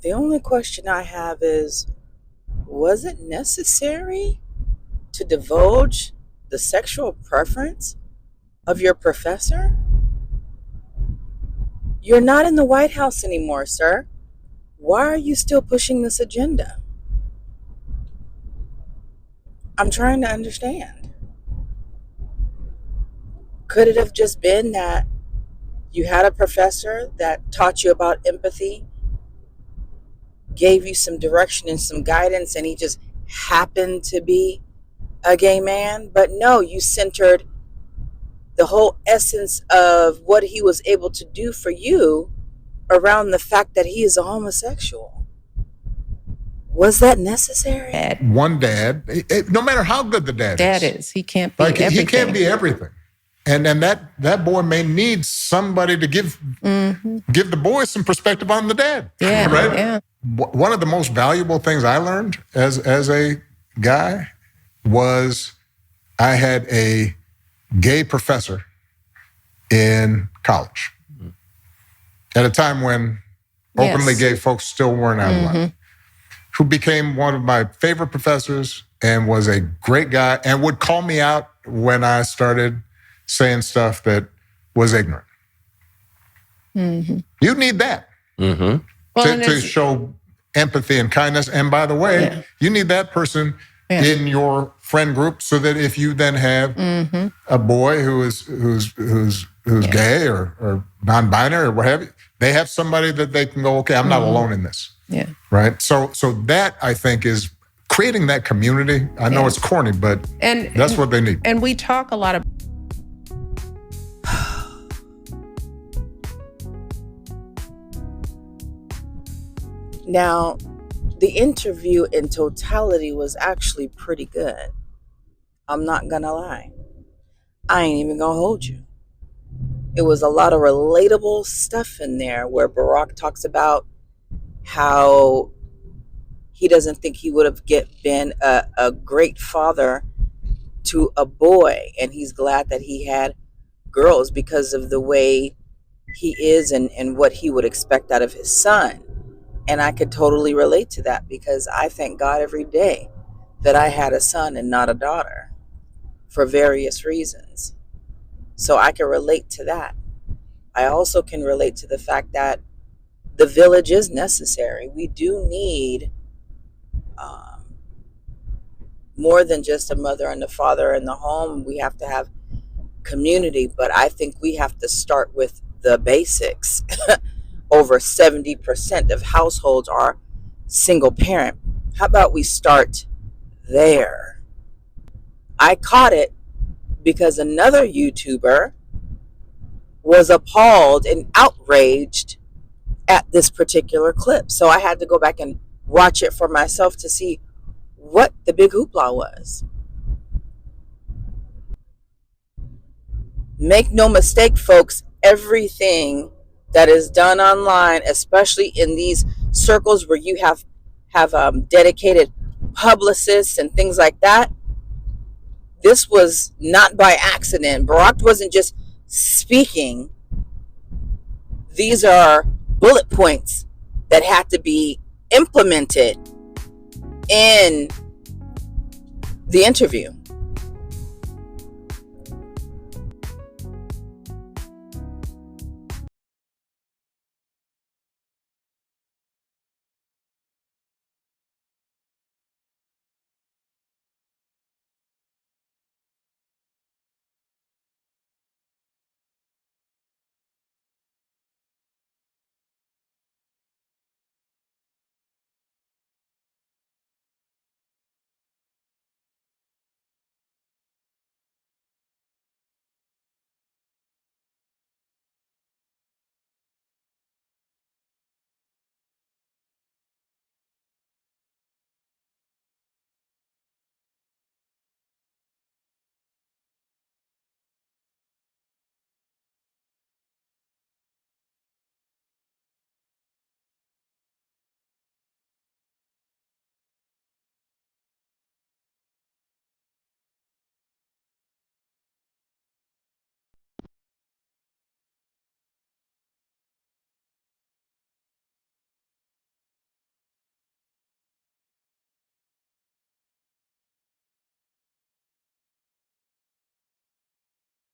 The only question I have is, was it necessary to divulge the sexual preference of your professor? You're not in the White House anymore, sir. Why are you still pushing this agenda? I'm trying to understand. Could it have just been that you had a professor that taught you about empathy, gave you some direction and some guidance, and he just happened to be a gay man? But no, you centered the whole essence of what he was able to do for you around the fact that he is a homosexual. Was that necessary? One dad, no matter how good the dad is, he can't be everything. He can't be everything. And that boy may need somebody to give the boy some perspective on the dad. Yeah, right? Yeah. One of the most valuable things I learned as a guy was I had a gay professor in college at a time when openly gay folks still weren't out of line, who became one of my favorite professors and was a great guy and would call me out when I started saying stuff that was ignorant. You need that to show empathy and kindness. And by the way, you need that person in your friend group so that if you then have a boy who's gay or non-binary or what have you, they have somebody that they can go, okay, I'm not alone in this. Yeah. Right. So that I think is creating that community. I know it's corny, but that's what they need. And we talk a lot of. Now, the interview in totality was actually pretty good. I'm not gonna lie. I ain't even gonna hold you. It was a lot of relatable stuff in there where Barak talks about how he doesn't think he would have been a great father to a boy, and he's glad that he had girls because of the way he is and what he would expect out of his son. And I could totally relate to that because I thank God every day that I had a son and not a daughter for various reasons. So I can relate to that. I also can relate to the fact that the village is necessary. We do need more than just a mother and a father in the home. We have to have community, but I think we have to start with the basics. Over 70% of households are single parent. How about we start there? I caught it because another YouTuber was appalled and outraged at this particular clip. So I had to go back and watch it for myself to see what the big hoopla was. Make no mistake, folks, everything that is done online, especially in these circles where you have dedicated publicists and things like that, this was not by accident. Barak wasn't just speaking. These are bullet points that had to be implemented in the interview.